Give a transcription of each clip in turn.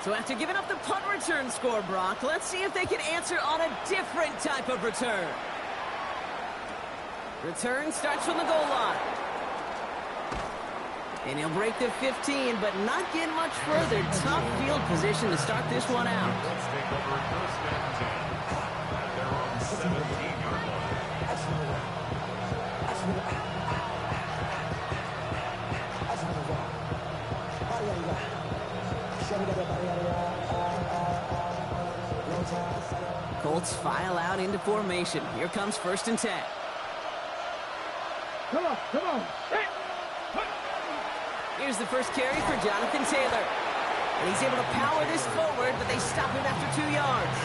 So after giving up the punt return score, Brock, let's see if they can answer on a different type of return. Return starts from the goal line. And he'll break the 15, but not get much further. Tough field position to start this one out. Let's take over first and 10. They're on the 17-yard line. Colts file out into formation. Here comes first and 10. Come on, come on. Here's the first carry for Jonathan Taylor. And he's able to power this forward, but they stop him after 2 yards.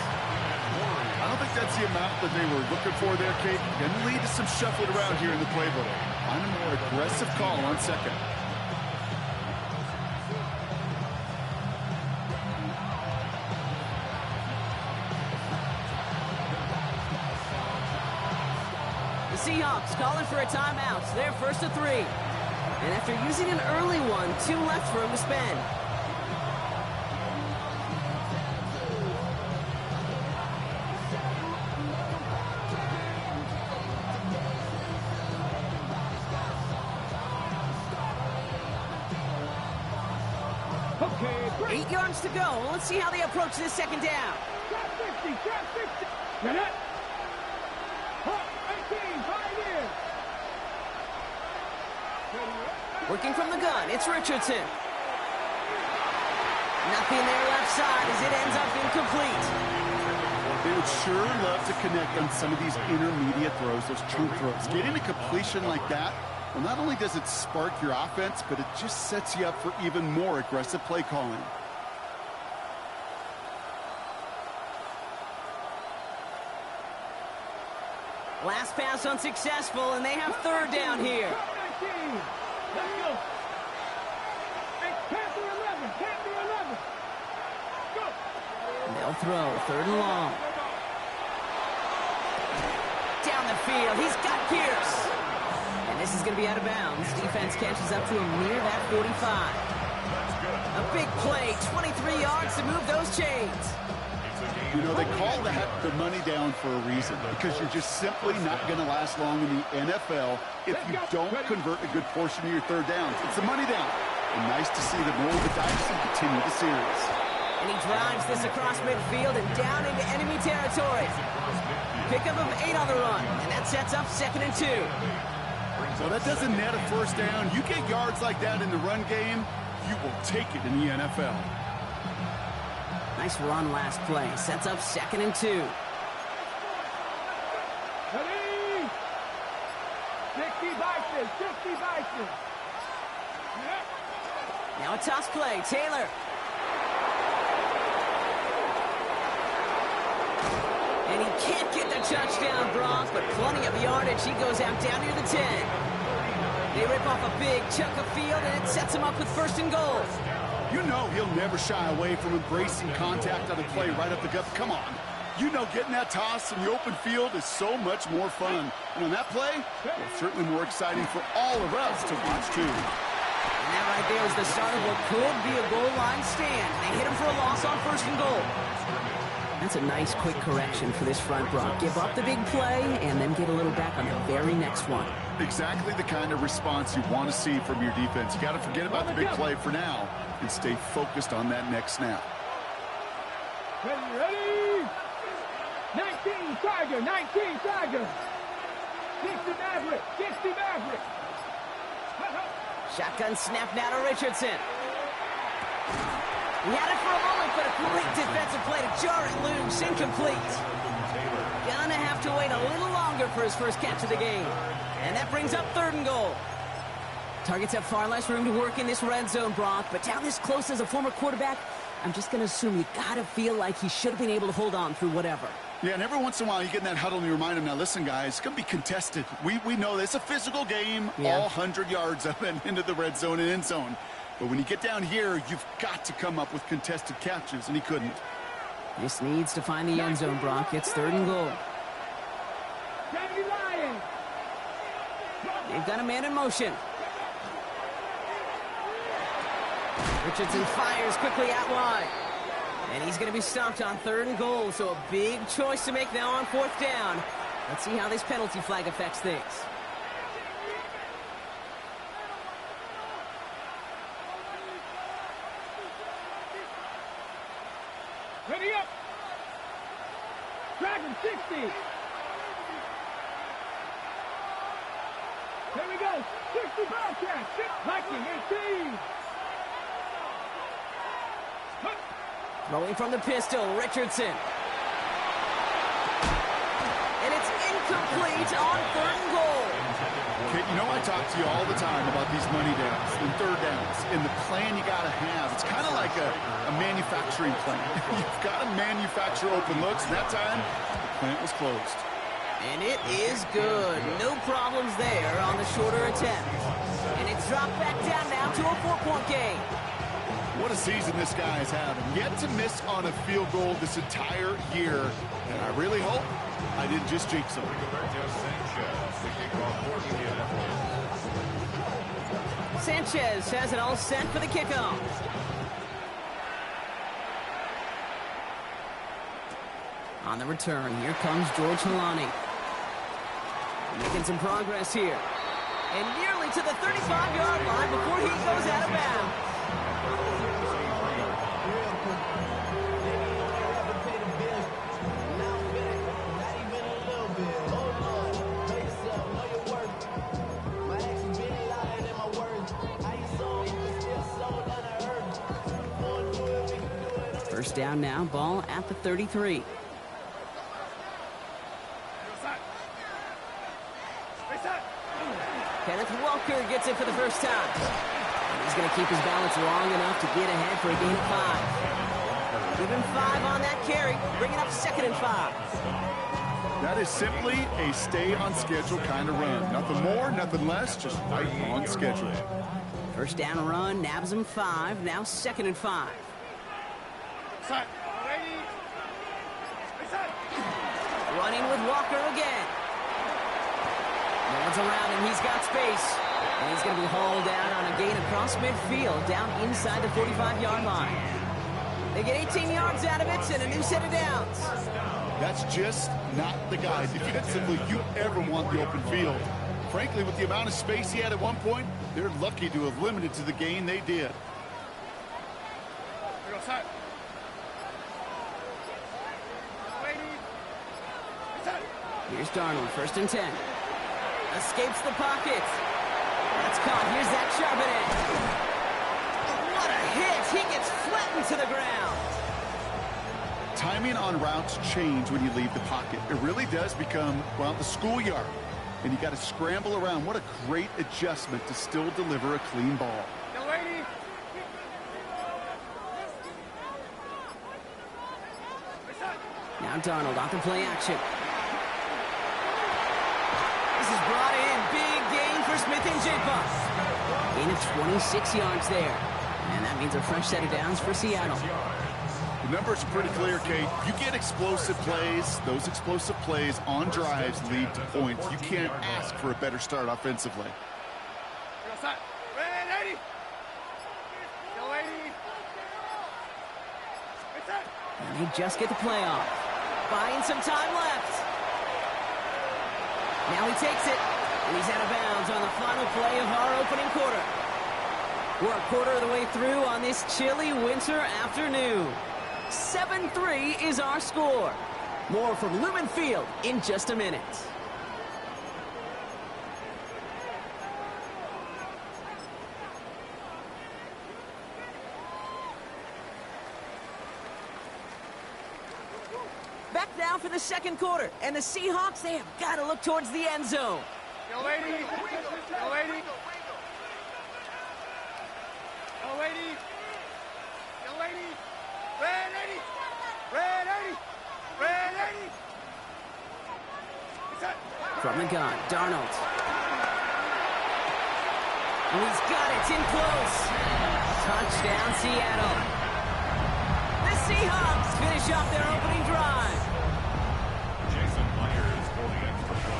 I don't think that's the amount that they were looking for there, Kate. Going to lead to some shuffling around here in the playbook. Find a more aggressive call on second. The Seahawks calling for a timeout. They're first to 3. And after using an early one, 2 left for him to spend. Okay, 8 yards to go. Let's see how they approach this second down. Trap 50, trap 50. Get it. 18, 5 years. Working from the gun, it's Richardson. Nothing there left side as it ends up incomplete. They would sure love to connect on some of these intermediate throws, those true throws. Getting a completion like that, well, not only does it spark your offense, but it just sets you up for even more aggressive play calling. Last pass unsuccessful, and they have third down here. Let's go. Hey, Panther 11, Panther 11. Go. They'll throw, third and long. Down the field, he's got Pierce. And this is going to be out of bounds. Defense catches up to him near that 45. A big play, 23 yards to move those chains. You know, they call that the money down for a reason, because you're just simply not going to last long in the NFL if you don't convert a good portion of your third downs. It's a money down. And nice to see them roll the dice and continue the series. And he drives this across midfield and down into enemy territory. Pickup of 8 on the run, and that sets up 2nd and 2. So that doesn't net a first down. You get yards like that in the run game, you will take it in the NFL. Nice run last play. Sets up 2nd and 2. Ready? 60 Bison, 60 Bison. Now a toss play. Taylor. And he can't get the touchdown, Brock, but plenty of yardage. He goes out down near the 10. They rip off a big chunk of field, and it sets him up with 1st and goal. You know he'll never shy away from embracing contact on a play right up the gut. Come on. You know getting that toss in the open field is so much more fun. And on that play, well, certainly more exciting for all of us to watch, too. And that right there is the start of what could be a goal line stand. They hit him for a loss on 1st and goal. That's a nice quick correction for this front, Brock. Give up the big play and then get a little back on the very next one. Exactly the kind of response you want to see from your defense. You got to forget about the big play for now and stay focused on that next snap. Ready? 19 Tiger, 19 Tiger. 60 Maverick, 60 Maverick. Shotgun snap now to Richardson. He had it for a moment, but a great defensive play to jar it loose. Incomplete. Gonna have to wait a little longer for his first catch of the game. And that brings up 3rd and goal. Targets have far less room to work in this red zone, Brock, but down this close as a former quarterback, I'm just going to assume you got to feel like he should have been able to hold on through whatever. Yeah, and every once in a while you get in that huddle and you remind him, now listen, guys, it's going to be contested. We know this. It's a physical game, all 100 yards up and into the red zone and end zone. But when you get down here, you've got to come up with contested catches, and he couldn't. This needs to find the end zone, Brock. It's 3rd and goal. They've got a man in motion. Richardson fires quickly out wide. And he's going to be stopped on 3rd and goal, so a big choice to make now on 4th down. Let's see how this penalty flag affects things. Ready up. Dragon 60. Here we go. 60 Bobcats. Viking 18. Throwing from the pistol, Richardson. And it's incomplete on 3rd and goal. Okay, you know I talk to you all the time about these money downs and 3rd downs and the plan you got to have. It's kind of like a manufacturing plant. You've got to manufacture open looks, and that time the plant was closed. And it is good. No problems there on the shorter attempt. And it's dropped back down now to a 4-point game. What a season this guy is having. Yet to miss on a field goal this entire year. And I really hope I didn't just jinx him. Sanchez has it all set for the kickoff. On the return, here comes George Halani. Making some progress here. And nearly to the 35-yard line before he goes out of bounds. First down now, ball at the 33. Kenneth Walker gets it for the first time. And he's going to keep his balance long enough to get ahead for a gain of 5. Give him 5 on that carry, bringing up 2nd and 5. That is simply a stay-on-schedule kind of run. Nothing more, nothing less, just right on schedule. First down run, nabs him 5, now 2nd and 5. Running with Walker again. No one's around him. He's got space. And he's going to be hauled down on a gain across midfield, down inside the 45-yard line. They get 18 yards out of it and a new set of downs. That's just not the guy defensively you ever want the open field. Frankly, with the amount of space he had at one point, they're lucky to have limited to the gain they did. Here's Darnold, 1st and 10. Escapes the pocket. That's caught. Here's that Charbonnet. What a hit. He gets flattened to the ground. Timing on routes change when you leave the pocket. It really does become, well, the schoolyard. And you got to scramble around. What a great adjustment to still deliver a clean ball. Now Darnold off the play action. This is brought in. Big gain for Smith and Jigba. Gain of 26 yards there. And that means a fresh set of downs for Seattle. The numbers are pretty clear, Kate. You get explosive plays. Those explosive plays on drives lead to points. You can't ask for a better start offensively. And they just get the play off. Buying some time left. Now he takes it. And he's out of bounds on the final play of our opening quarter. We're a quarter of the way through on this chilly winter afternoon. 7-3 is our score. More from Lumen Field in just a minute. Back now for the second quarter. And the Seahawks, they have got to look towards the end zone. Yo, lady. Yo, lady. Yo, lady. Yo, lady. Red 80. Red 80. Red 80. From the gun, Darnold. And he's got it in close. Touchdown, Seattle. The Seahawks finish off their opening drive.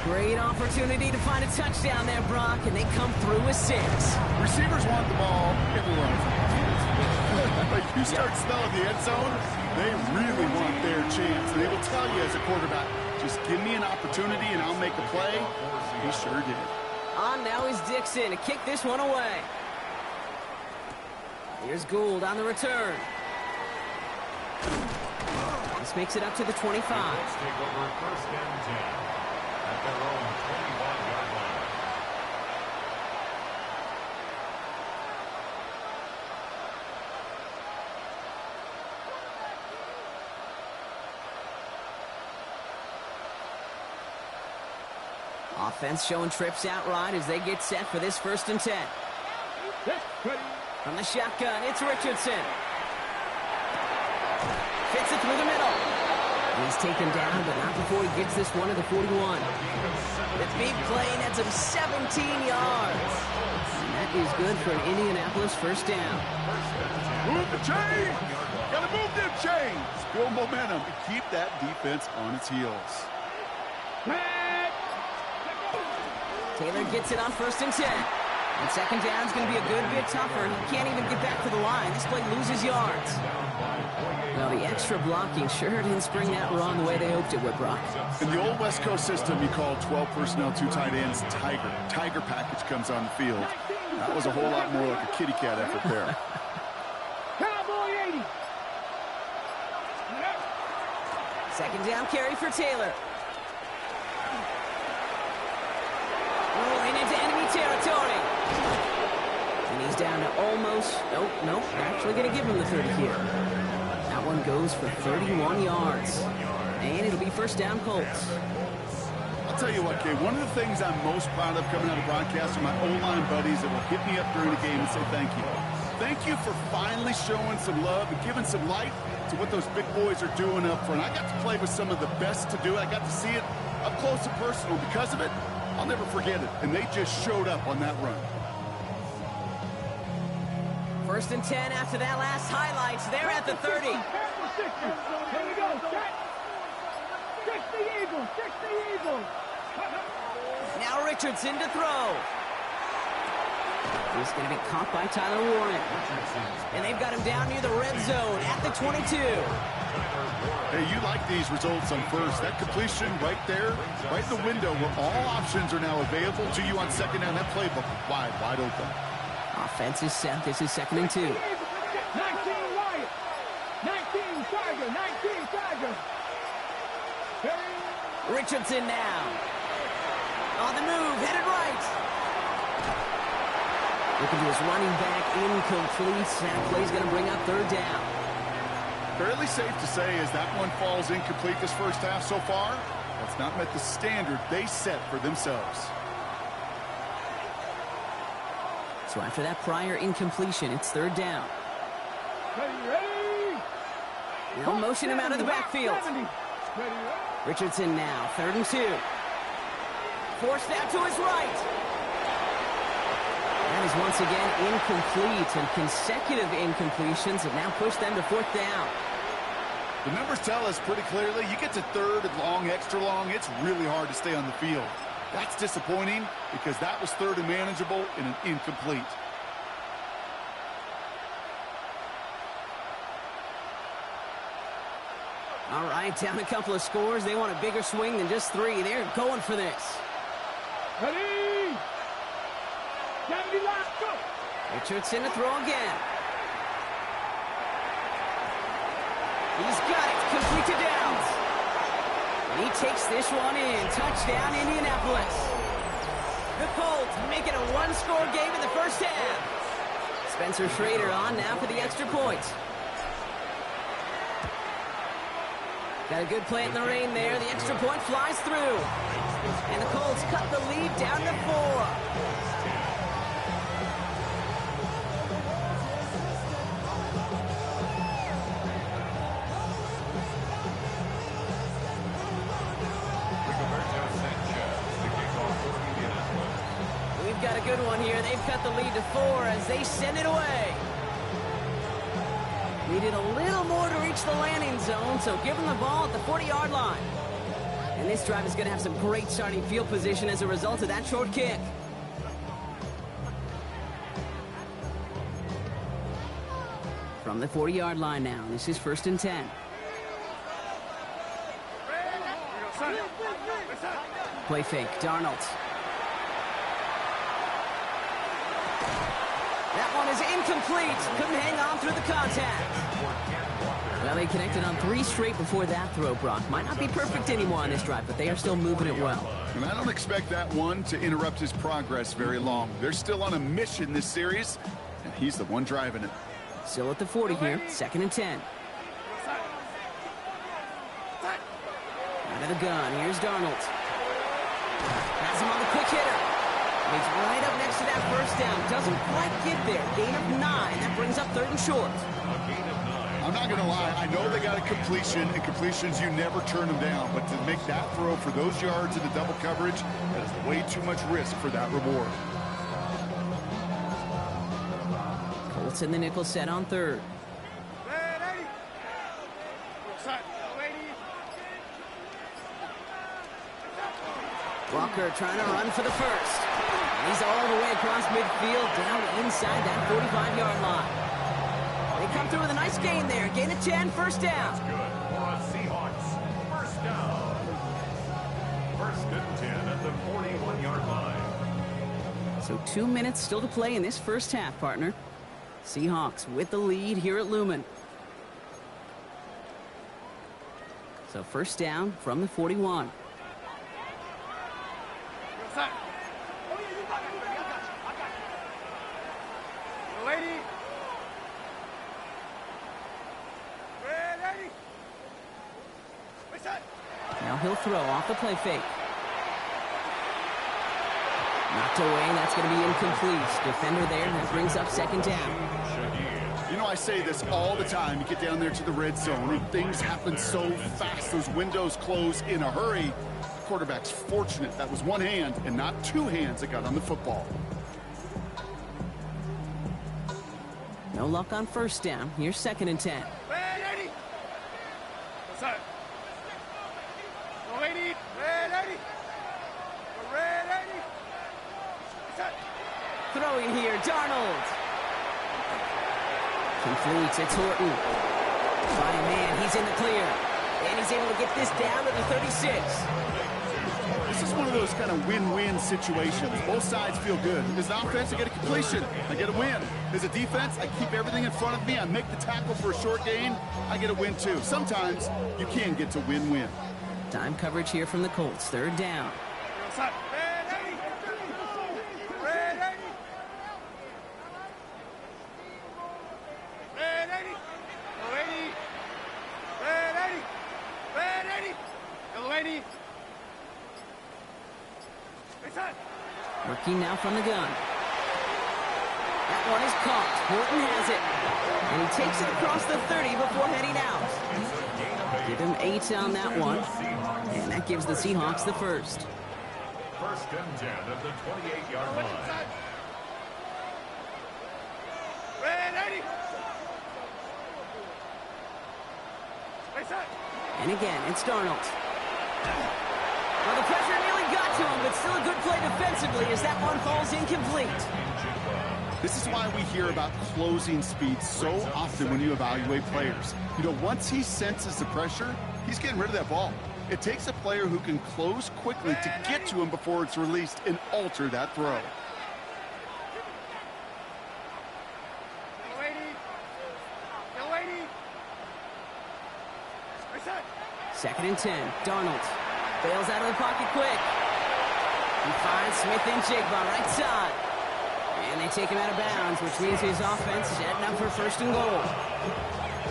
Great opportunity to find a touchdown there, Brock, and they come through with 6. Receivers want the ball everywhere. You start smelling the end zone, They really want their chance, and they will tell you as a quarterback, just give me an opportunity and I'll make a play. He sure did. On now is Dixon to kick this one away. Here's Gould on the return. This makes it up to the 25. Take over first and 10 at their own 21-yard line. Offense showing trips out right as they get set for this 1st and 10. From the shotgun, it's Richardson. Fits it through the middle. He's taken down, but not before he gets this one to the 41. The big play nets him 17 yards. And that is good for an Indianapolis 1st down. Move the chains! Gotta move them chains! Build momentum and keep that defense on its heels. Taylor gets it on 1st and 10. And 2nd down is going to be a good bit tougher. He can't even get back to the line. This play loses yards. Well, the extra blocking sure didn't spring that run the way they hoped it would, Brock. In the old West Coast system, you call 12 personnel, 2 tight ends, Tiger. Tiger package comes on the field. That was a whole lot more like a kitty cat effort there. Cowboy 80. 2nd down carry for Taylor. Rolling into enemy territory. And he's down to almost, nope, actually going to give him the 30 here. That one goes for 31 yards. And it'll be 1st down Colts. I'll tell you what, Kay, one of the things I'm most proud of coming out of broadcast are my O-line buddies that will hit me up during the game and say thank you. Thank you for finally showing some love and giving some light to what those big boys are doing up front. I got to play with some of the best to do it. I got to see it up close and personal. Because of it, I'll never forget it. And they just showed up on that run. 1st and 10 after that last highlights. They're at the 30. Here we go. Six the Eagles. Now Richardson to throw. He's going to be caught by Tyler Warren. And they've got him down near the red zone at the 22. Hey, you like these results on 1st. That completion right there, right in the window where all options are now available to you on 2nd down. That playbook wide open. Offense is set. This is 2nd and 2. 19 Wyatt. 19 Tiger. Richardson now. On the move, headed right. Looking to his running back, incomplete. That play's going to bring up 3rd down. Fairly safe to say as that one falls incomplete this 1st half so far, that's not met the standard they set for themselves. So after that prior incompletion, it's 3rd down. They'll motion him out of the backfield. Richardson now, 3rd and 2. Forced out to his right. That is once again incomplete, and consecutive incompletions have now pushed them to 4th down. The numbers tell us pretty clearly, you get to 3rd and long, extra long, it's really hard to stay on the field. That's disappointing because that was 3rd and manageable and an incomplete. All right, down a couple of scores. They want a bigger swing than just 3. They're going for this. Ready? Go. Richardson to throw again. He's got it. Complete to Downs. And he takes this one in. Touchdown, Indianapolis. The Colts make it a 1-score game in the 1st half. Spencer Schrader on now for the extra point. Got a good play in the rain there. The extra point flies through. And the Colts cut the lead down to 4. We've got a good one here. They've cut the lead to 4 as they send it away. Needed a little more to reach the landing zone, so give them the ball at the 40-yard line. And this drive is going to have some great starting field position as a result of that short kick. From the 40-yard line now, this is 1st and 10. Play fake, Darnold. That one is incomplete. Couldn't hang on through the contact. Well, they connected on 3 straight before that throw, Brock. Might not be perfect anymore on this drive, but they are still moving it well. And I don't expect that one to interrupt his progress very long. They're still on a mission this series, and he's the one driving it. Still at the 40 here, 2nd and 10. Out of the gun, here's Darnold. Has him on the quick hitter. He's right up next to that first down. Doesn't quite get there. Gain of 9. That brings up 3rd and short. I'm not going to lie. I know they got a completion, and completions, you never turn them down. But to make that throw for those yards in the double coverage, that is way too much risk for that reward. Colts in the nickel set on 3rd. Walker trying to run for the first. He's all the way across midfield, down inside that 45-yard line. They come through with a nice gain there. Gain of 10, first down. That's good for a Seahawks. First down. 1st and 10 at the 41-yard line. So 2 minutes still to play in this first half, partner. Seahawks with the lead here at Lumen. So first down from the 41. Now he'll throw off the play fake. Knocked away, that's going to be incomplete. Defender there, that brings up 2nd down. You know, I say this all the time. You get down there to the red zone, and things happen so fast. Those windows close in a hurry. The quarterback's fortunate that was one hand and not 2 hands that got on the football. No luck on first down. Here's 2nd and 10. Throwing here, Darnold. Complete, it's Horton. By a man, he's in the clear. And he's able to get this down to the 36. This is one of those kind of win-win situations. Both sides feel good. As an offense, I get a completion. I get a win. As a defense, I keep everything in front of me. I make the tackle for a short gain. I get a win, too. Sometimes you can get to win-win. Time coverage here from the Colts. 3rd down. Working now from the gun. That one is caught. Horton has it. And he takes it across the 30 before heading out. Give him 8 on that one. And that gives the Seahawks the first. 1st and 10 at the 28-yard line. And again, it's Darnold. Well, the pressure nearly got to him, but still a good play defensively as that one falls incomplete. This is why we hear about closing speed so often when you evaluate players. You know, once he senses the pressure, he's getting rid of that ball. It takes a player who can close quickly to get to him before it's released and alter that throw. 2nd and 10. Darnold bails out of the pocket quick. He finds Smith and Jigba right side. And they take him out of bounds, which means his offense is heading up for 1st and goal.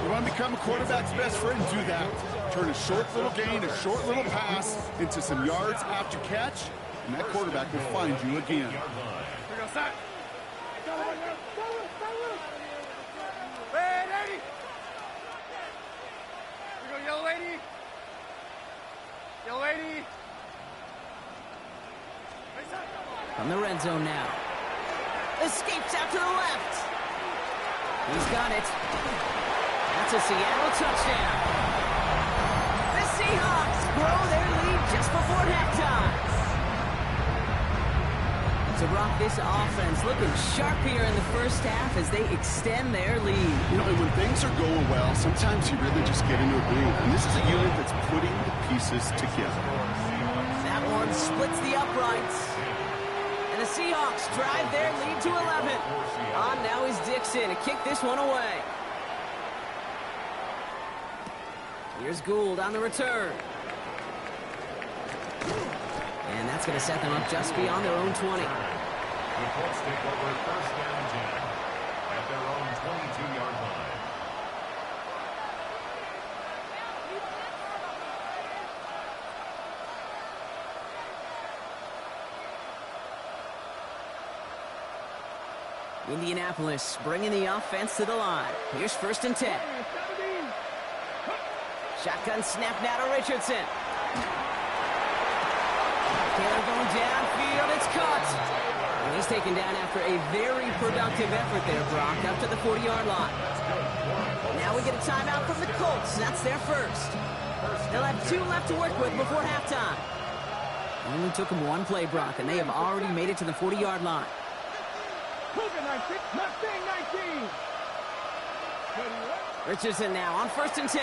You want to become a quarterback's best friend? Do that. Turn a short little gain, a short little pass into some yards after catch, and that quarterback will find you again. From the red zone now. Escapes out to the left. He's got it. That's a Seattle touchdown. The Seahawks grow their lead just before halftime. So, Brock, this offense looking sharp here in the first half as they extend their lead. You know, and when things are going well, sometimes you really just get into a groove. And this is a unit that's putting the pieces together. That one splits the uprights. And the Seahawks drive their lead to 11. On now is Dixon to kick this one away. Here's Gould on the return. And that's going to set them up just beyond their own 20. The Colts take over first down 10 at their own 22-yard line. Indianapolis bringing the offense to the line. Here's first and 10. Shotgun snap now to Richardson. Taylor going downfield. It's caught. And he's taken down after a very productive effort there, Brock, up to the 40-yard line. Now we get a timeout from the Colts. That's their first. They'll have 2 left to work with before halftime. It only took them 1 play, Brock, and they have already made it to the 40-yard line. Richardson now on first and 10.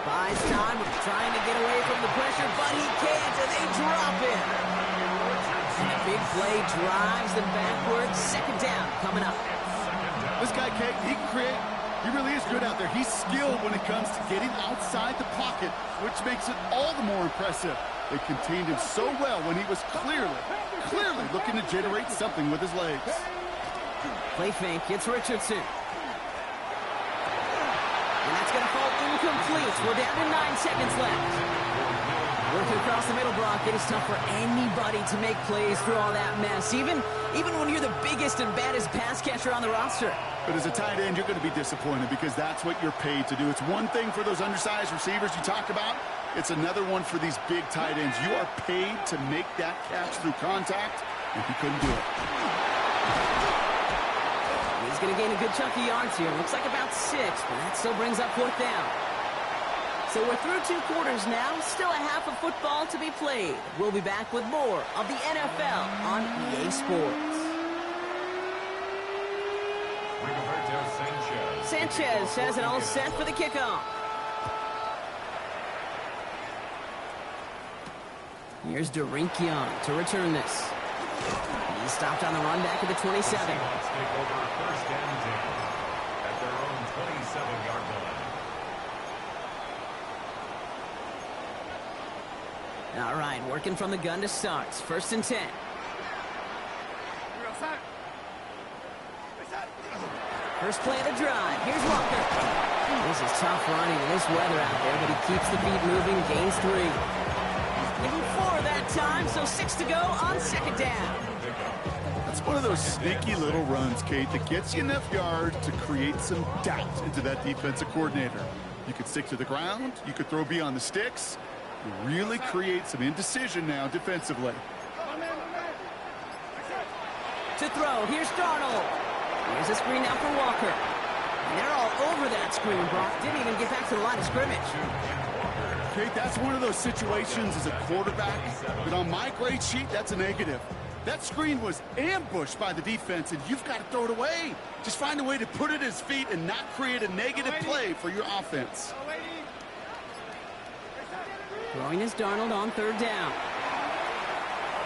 Buys time, trying to get away from the pressure, but he can't, and they drop it. And the big play drives them backwards. Second down coming up. This guy, Kate, he really is good out there. He's skilled when it comes to getting outside the pocket, which makes it all the more impressive. They contained him so well when he was clearly looking to generate something with his legs. Play fake, it's Richardson. And that's going to fall incomplete. We're down to 9 seconds left. Working across the middle, Brock. It is tough for anybody to make plays through all that mess, even when you're the biggest and baddest pass catcher on the roster. But as a tight end, you're going to be disappointed because that's what you're paid to do. It's one thing for those undersized receivers you talk about. It's another one for these big tight ends. You are paid to make that catch through contact, and he couldn't do it. He's going to gain a good chunk of yards here. Looks like about 6, but that still brings up 4th down. So we're through 2 quarters now. Still a half of football to be played. We'll be back with more of the NFL on EA Sports. Sanchez has it all set for the kickoff. Here's Young to return this. He's stopped on the run back at the 27. Take over first and 10 at their own 27-yard line. All right, working from the gun to start. First and 10. First play of the drive. Here's Walker. This is tough running in this weather out there, but he keeps the feet moving, gains 3. Give him 4 that time, so 6 to go on second down. That's one of those sneaky little runs, Kate, that gets you enough yards to create some doubt into that defensive coordinator. You could stick to the ground. You could throw beyond the sticks. You really create some indecision now defensively. To throw, here's Darnold. Here's a screen now for Walker. And they're all over that screen, Brock. Didn't even get back to the line of scrimmage. Kate, that's one of those situations as a quarterback that on my grade sheet, that's a negative. That screen was ambushed by the defense, and you've got to throw it away. Just find a way to put it at his feet and not create a negative play for your offense. Throwing is Darnold on 3rd down.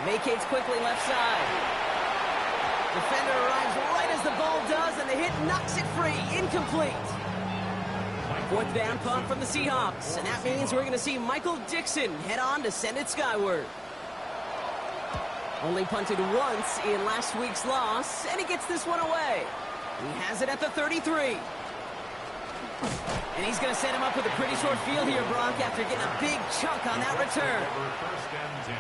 Vacates quickly left side. Defender arrives right as the ball does, and the hit knocks it free. Incomplete. 4th down punt from the Seahawks, and that means we're going to see Michael Dixon head on to send it skyward. Only punted once in last week's loss, and he gets this one away. He has it at the 33. And he's going to set him up with a pretty short field here, Brock, after getting a big chunk on that return. First and 10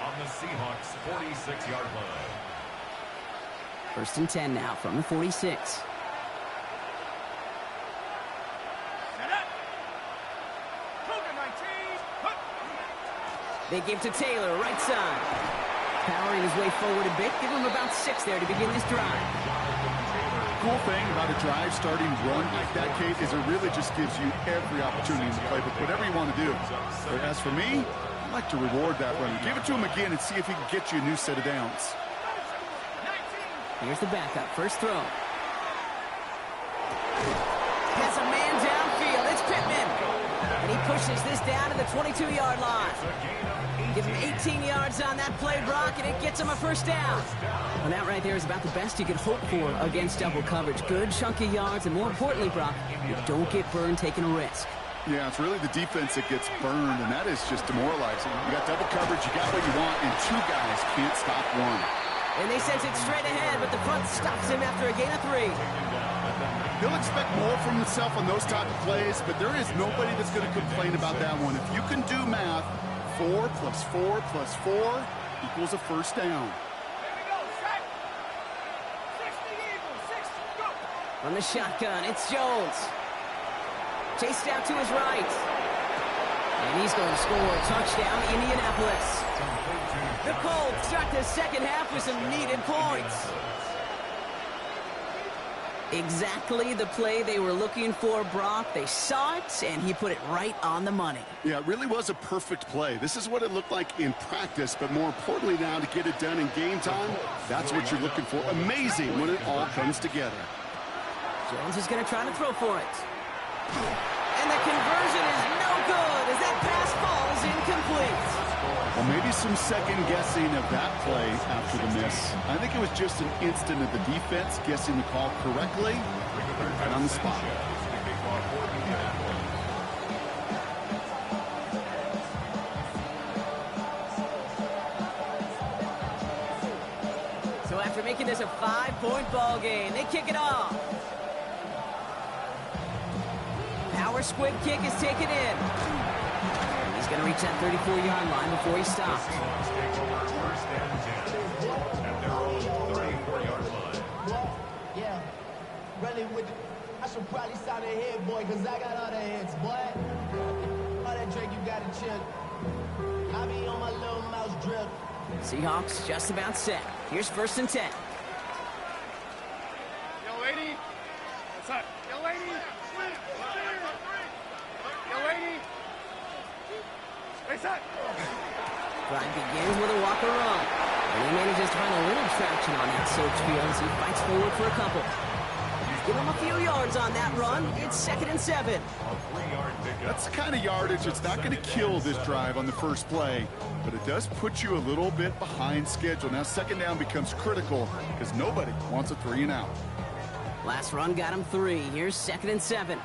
on the Seahawks' 46-yard line. First and 10 now from the 46. They give to Taylor, right side. Powering his way forward a bit. Give him about 6 there to begin this drive. Cool thing about a drive starting run like that, Kate, is it really just gives you every opportunity in the playbook, whatever you want to do. But as for me, I'd like to reward that run. Give it to him again and see if he can get you a new set of downs. Here's the backup. First throw. Has a man downfield. It's Pittman. And he pushes this down to the 22-yard line. Give him 18 yards on that play, Brock, and it gets him a first down. Well, that right there is about the best you could hope for against double coverage. Good chunky yards, and more importantly, Brock, you don't get burned taking a risk. Yeah, it's really the defense that gets burned, and that is just demoralizing. You got double coverage, you got what you want, and two guys can't stop one. And they send it straight ahead, but the front stops him after a gain of 3. He'll expect more from himself on those type of plays, but there is nobody that's going to complain about that one. If you can do math, 4 plus 4 plus 4 equals a first down. From the shotgun, it's Jones. Chased out to his right. And he's going to score a touchdown, Indianapolis. The Colts start the second half with some needed points. Exactly the play they were looking for, Brock. They saw it, and he put it right on the money. Yeah, it really was a perfect play. This is what it looked like in practice, but more importantly now to get it done in game time, that's what you're looking for. Amazing when it all comes together. Jones is going to try to throw for it. And the conversion is no good as that pass falls incomplete. Well, maybe some second guessing of that play after the miss. I think it was just an instant of the defense guessing the call correctly right on the spot. So after making this a 5-point ball game, they kick it off. Power squib kick is taken in. He's going to reach that 34-yard line before he stops. Yeah, running with I should probably sign a head, boy, because I got all the heads, boy. All that drink you got to chill. I be on my little mouse drip. Seahawks just about set. Here's 1st and 10. Yo, lady. What's up? Yo, lady. Yo, lady. What's up? Drive begins with a walker run. And he manages to find a little traction on that search field as he fights forward for a couple. Give him a few yards on that run. It's 2nd and 7. That's the kind of yardage that's not going to kill this drive on the first play, but it does put you a little bit behind schedule. Now 2nd down becomes critical because nobody wants a 3 and out. Last run got him 3. Here's 2nd and 7.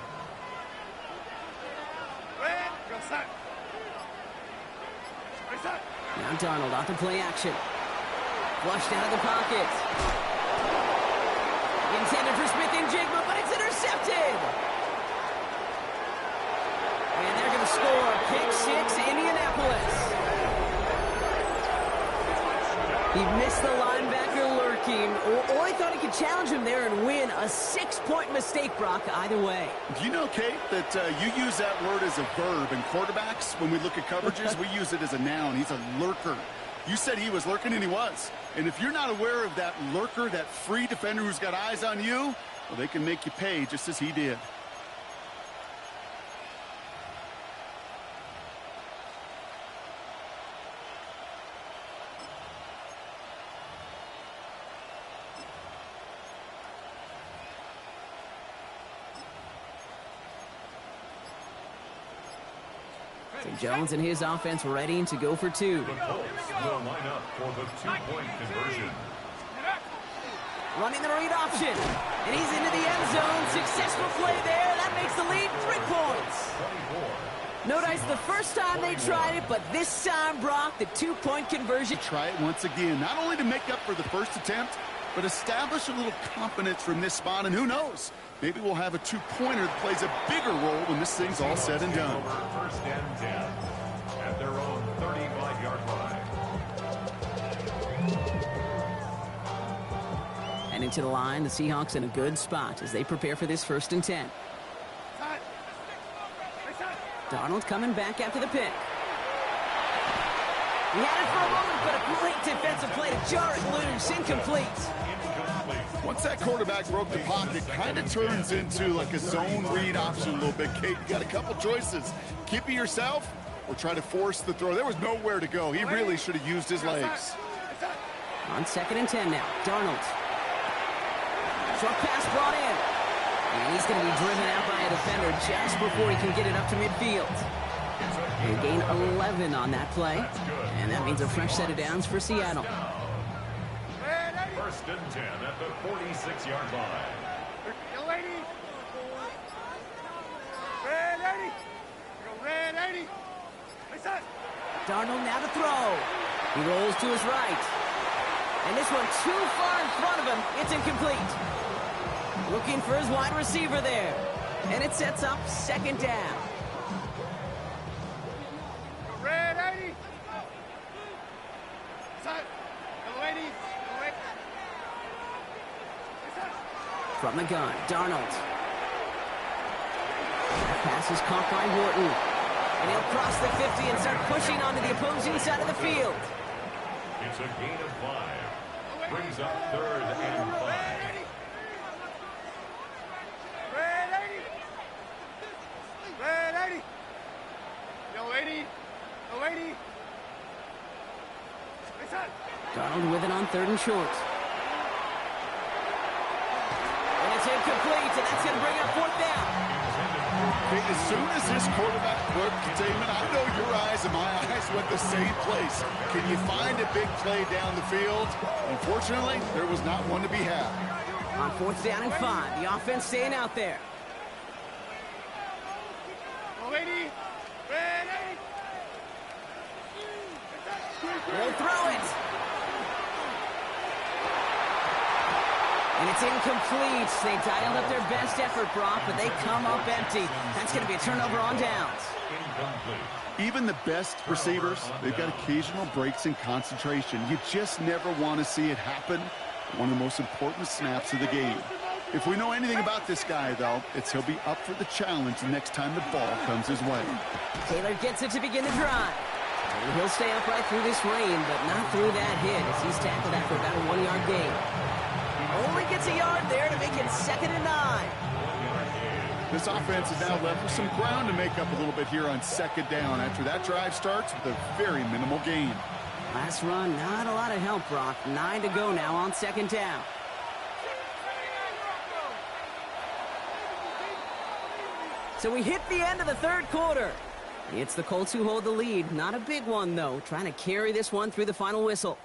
Now Darnold off the play action. Flushed out of the pocket. Intended for Smith and Jigma, but it's intercepted. And they're going to score. Pick 6, Indianapolis. He missed the linebacker lurking, or he thought he could challenge him there and win. A 6-point mistake, Brock, either way. Do you know, Kate, that you use that word as a verb in quarterbacks? When we look at coverages, we use it as a noun. He's a lurker. You said he was lurking, and he was. And if you're not aware of that lurker, that free defender who's got eyes on you, well, they can make you pay just as he did. So Jones and his offense ready to go for 2. The Colts will line up for the 2-point conversion. Running the read option. And he's into the end zone. Successful play there. That makes the lead 3 points. Notice the first time they tried it, but this time, Brock, the 2-point conversion. Try it once again, not only to make up for the first attempt, but establish a little confidence from this spot. And who knows, maybe we'll have a 2-pointer that plays a bigger role when this thing's all said and done. 1st and 10 at their own 35-yard line. And into the line, the Seahawks in a good spot as they prepare for this 1st and 10. Darnold coming back after the pick. He had it for a moment, but a great defensive play to jar it loose. Incomplete. Once that quarterback broke the pocket, kind of turns into like a zone read option a little bit, Kate. You got a couple choices. Keep it yourself or try to force the throw. There was nowhere to go. He really should have used his legs. On 2nd and 10 now. Darnold. Short pass brought in. And he's going to be driven out by a defender just before he can get it up to midfield. They gain 11 on that play. And that means a fresh set of downs for Seattle. 1st and 10 at the 46-yard line. Yo, lady. Red 80. Go red 80. Listen. Darnold now to throw. He rolls to his right. And this one too far in front of him. It's incomplete. Looking for his wide receiver there. And it sets up 2nd down. Go red 80. Listen. Go lady. Go red. Listen. From the gun, Darnold. That pass is caught by Wharton. And he'll cross the 50 and start pushing onto the opposing side of the field. It's a gain of 5. Brings up 3rd and 5. Red 80. Red 80. Yo, lady. Yo, lady. Listen. Darnold with it on 3rd and short. And it's incomplete, and that's going to bring up 4th down. Okay, as soon as this quarterback broke containment, I know your eyes and my eyes went the same place. Can you find a big play down the field? Unfortunately, there was not one to be had. On 4th down and 5, the offense staying out there. Yo, lady. Red 80. They'll throw it. And it's incomplete. They dialed up their best effort, Brock, but they come up empty. That's going to be a turnover on downs. Even the best receivers, they've got occasional breaks in concentration. You just never want to see it happen. One of the most important snaps of the game. If we know anything about this guy, though, it's he'll be up for the challenge the next time the ball comes his way. Taylor gets it to begin the drive. And he'll stay upright through this rain, but not through that hit as he's tackled after about a 1-yard gain. Only gets a yard there to make it 2nd and 9. This offense is now left with some ground to make up a little bit here on 2nd down after that drive starts with a very minimal gain. Last run, not a lot of help, Brock. 9 to go now on 2nd down. So we hit the end of the 3rd quarter. It's the Colts who hold the lead. Not a big one, though. Trying to carry this one through the final whistle.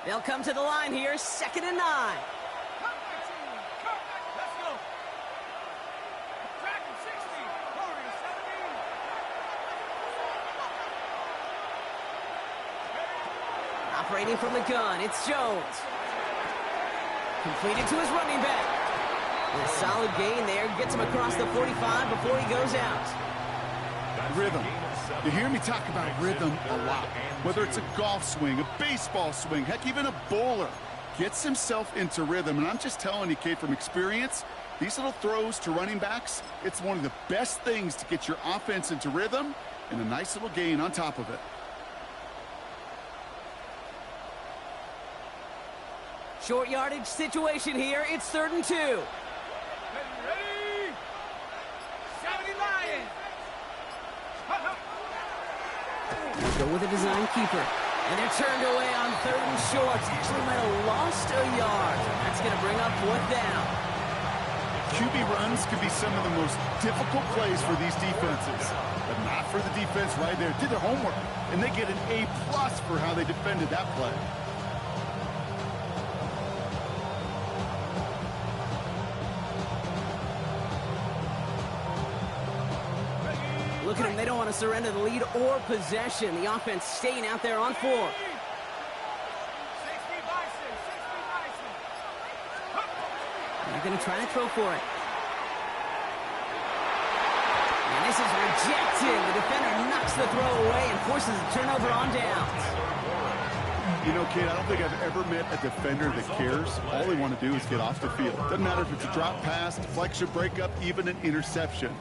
They'll come to the line here, 2nd and 9. Let's go. Track 60. Hurry, 17. Operating from the gun, it's Jones. Completed to his running back. And a solid gain there, gets him across the 45 before he goes out. Rhythm. You hear me talk about rhythm a lot. Whether it's a golf swing, a baseball swing, heck, even a bowler gets himself into rhythm. And I'm just telling you, Kate, from experience, these little throws to running backs, it's one of the best things to get your offense into rhythm and a nice little gain on top of it. Short yardage situation here. It's 3rd and 2. Ready? 70 Lions. Go with a design keeper. And they're turned away on 3rd and short. Actually might have lost a yard. That's going to bring up 4th down. QB runs can be some of the most difficult plays for these defenses, but not for the defense right there. Did their homework, and they get an A+ for how they defended that play. Look at them. They don't want to surrender the lead or possession. The offense staying out there on 4. 60 Bison. 60 Bison. They're going to try to throw for it. And this is rejected. The defender knocks the throw away and forces a turnover on downs. You know, Kate, I don't think I've ever met a defender that cares. All they want to do is get off the field. Doesn't matter if it's a drop pass, deflection, breakup, even an interception.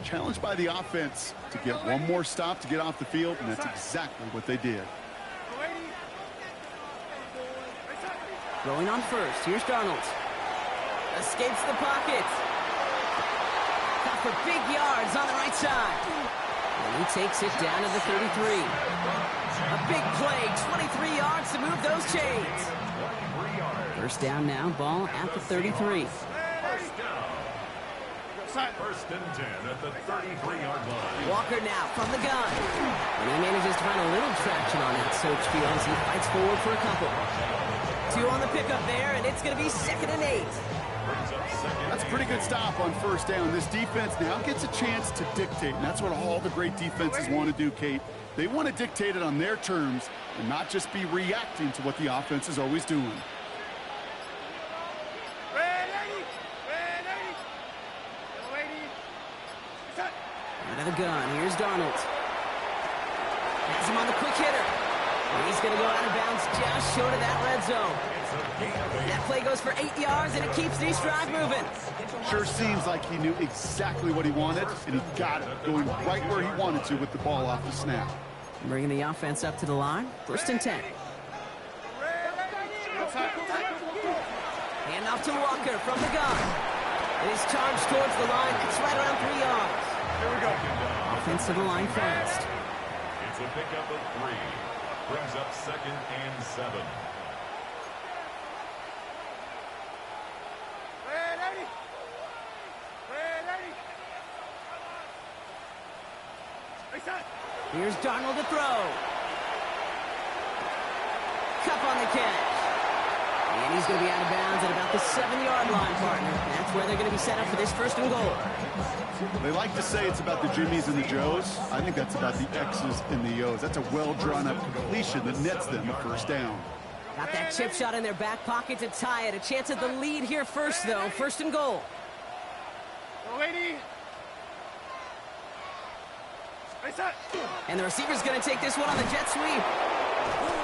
challenged by the offense to get one more stop to get off the field, and that's exactly what they did. Throwing on first. Here's Darnold. Escapes the pocket. Cut for big yards on the right side. And he takes it down to the 33. A big play, 23 yards to move those chains. First down now, ball at the 33. First and 10 at the 33-yard line. Walker now from the gun. And he manages to find a little traction on that search field as he fights forward for a couple. 2 on the pickup there, and it's going to be 2nd and 8. That's a pretty good stop on first down. This defense now gets a chance to dictate, and that's what all the great defenses want to do, Kate. They want to dictate it on their terms and not just be reacting to what the offense is always doing. Out of the gun. Here's Darnold. Has him on the quick hitter. And he's going to go out of bounds just short of that red zone. That play goes for 8 yards, and it keeps these drive moving. Sure seems like he knew exactly what he wanted, and he got it, going right where he wanted to with the ball off the snap. Bringing the offense up to the line. 1st and 10. Hand off to Walker from the gun. It is charged towards the line. It's right around 3 yards. Here we go. Offense to the line fast. It's a pickup of 3. Brings up 2nd and 7. Here's Darnold to throw. Cup on the catch. And he's going to be out of bounds at about the 7-yard line, partner. That's where they're going to be set up for this 1st and goal. They like to say it's about the Jimmies and the Joes. I think that's about the X's and the O's. That's a well-drawn-up completion that nets them a 1st down. Got that chip shot in their back pocket to tie it. A chance at the lead here first, though. 1st and goal. And the receiver's going to take this one on the jet sweep.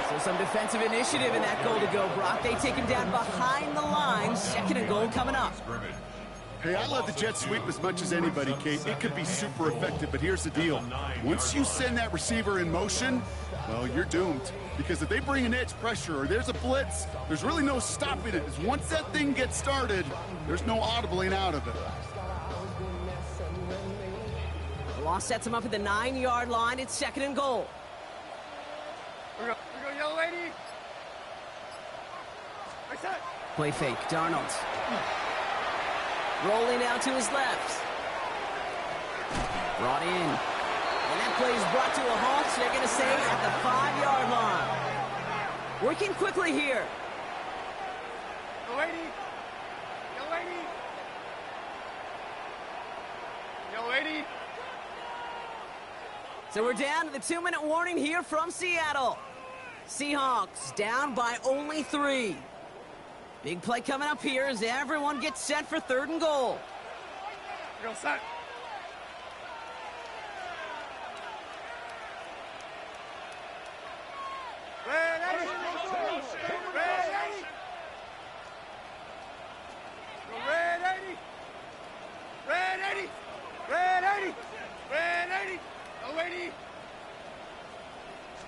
So some defensive initiative in that goal to go, Brock. They take him down behind the line. 2nd and goal coming up. Hey, I love the jet sweep as much as anybody, Kate. It could be super effective, but here's the deal. Once you send that receiver in motion, well, you're doomed. Because if they bring an edge pressure or there's a blitz, there's really no stopping it. Once that thing gets started, there's no audibling out of it. The loss sets him up at the 9-yard line. It's 2nd and goal. Here we go, yellow lady. Play fake. Darnold. Rolling out to his left. Brought in. And that play is brought to a halt. So they're going to say at the 5-yard line. Working quickly here. Yellow lady. Yellow lady. Yellow lady. So we're down to the 2-minute warning here from Seattle. Seahawks down by only 3. Big play coming up here as everyone gets set for 3rd and goal. Go set. Ready. Ready. Ready. Ready. Ready. Ready. Ready.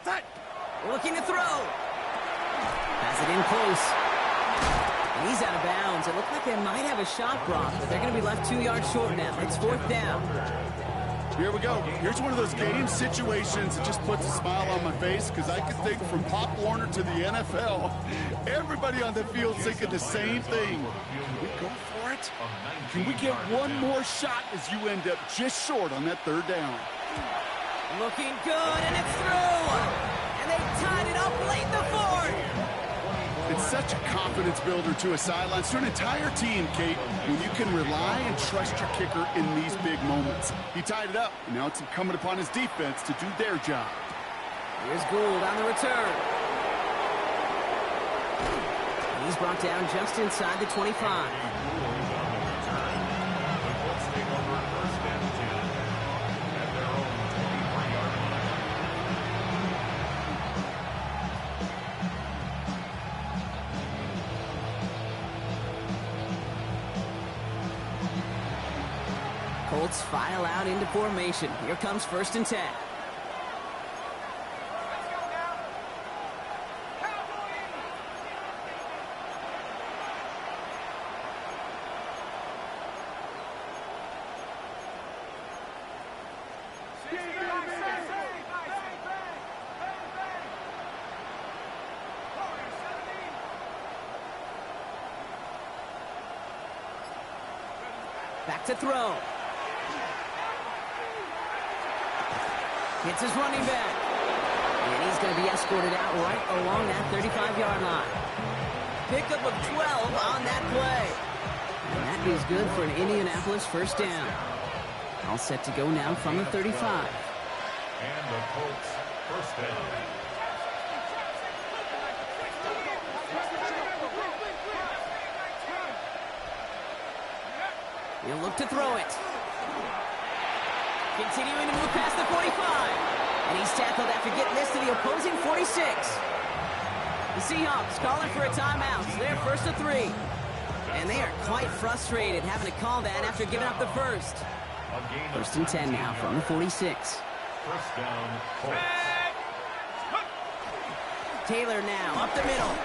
Set. Looking to throw. Has it in close. And he's out of bounds. It looked like they might have a shot, Brock, but they're going to be left 2 yards short now. It's 4th down. Here we go. Here's one of those game situations that just puts a smile on my face because I can think from Pop Warner to the NFL, everybody on the field thinking the same thing. Can we go for it? Can we get one more shot as you end up just short on that 3rd down? Looking good, and it's through. And they tied it up late in the 4th. It's such a confidence builder to a sideline, to an entire team, Kate, when you can rely and trust your kicker in these big moments. He tied it up, and now it's incumbent upon his defense to do their job. Here's Gould on the return. He's brought down just inside the 25. Colts file out into formation. Here comes 1st and 10. Back to throw. Hits his running back. And he's going to be escorted out right along that 35-yard line. Pickup of 12 on that play. And that is good for an Indianapolis 1st down. All set to go now from the 35. And the Colts 1st down. He'll look to throw it. Continuing to move past the 45. And he's tackled after getting this to the opposing 46. The Seahawks calling for a timeout. So they're 1st and 3. And they are quite frustrated having to call that after giving up the first. 1st and 10 now from the 46. 1st down, Colts. Taylor now up the middle.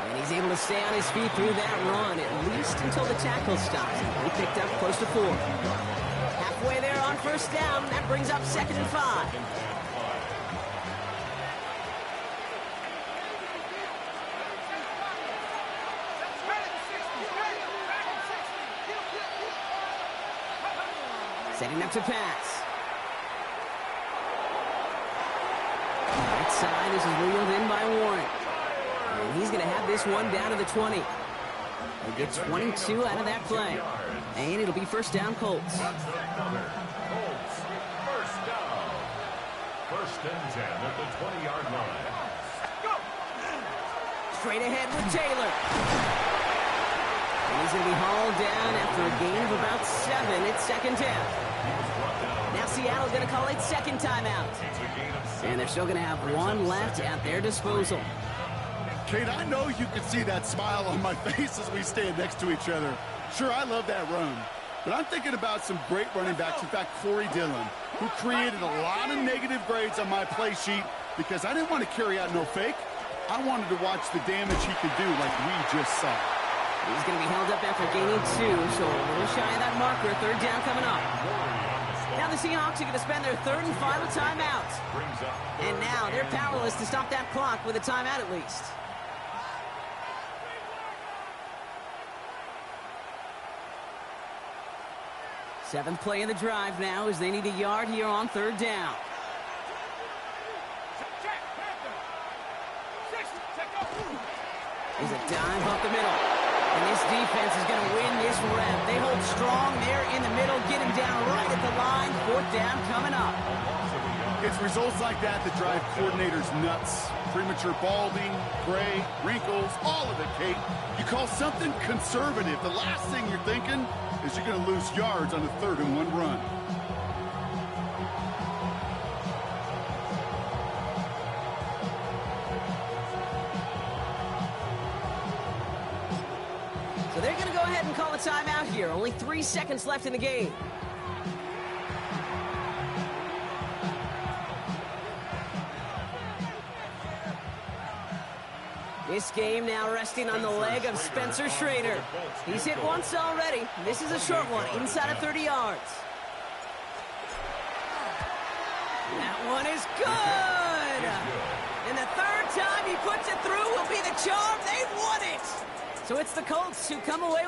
And he's able to stay on his feet through that run, at least until the tackle stops. He picked up close to 4. Halfway there on 1st down. That brings up 2nd and 5. Setting up to pass. Right side, this is reeled in by Warren. And he's going to have this one down to the 20. He'll get 22 out of that play. And it'll be 1st down, Colts. Colts 1st down. 1st and 10 at the 20-yard line. Straight ahead with Taylor. And he's going to be hauled down after a gain of about 7. It's 2nd down. Now Seattle's going to call it 2nd timeout. And they're still going to have one left at their disposal. Kate, I know you can see that smile on my face as we stand next to each other. Sure, I love that run. But I'm thinking about some great running backs. In fact, Corey Dillon, who created a lot of negative grades on my play sheet because I didn't want to carry out no fake. I wanted to watch the damage he could do like we just saw. He's going to be held up after gaining 2, so a little shy of that marker. 3rd down coming up. Now the Seahawks are going to spend their 3rd and final timeout. And now they're powerless to stop that clock with a timeout at least. Seventh play of the drive now as they need a yard here on 3rd down. There's a dive up the middle. And this defense is going to win this rep. They hold strong there in the middle, get him down right at the line. 4th down coming up. It's results like that that drive coordinators nuts. Premature balding, gray, wrinkles, all of it, Kate. You call something conservative. The last thing you're thinking is you're going to lose yards on a 3rd and 1 run. So they're going to go ahead and call a timeout here. Only 3 seconds left in the game. This game now resting on the leg of Spencer Schrader. He's hit once already. This is a short one, inside of 30 yards. That one is good! And the 3rd time he puts it through will be the charm. They won it! So it's the Colts who come away with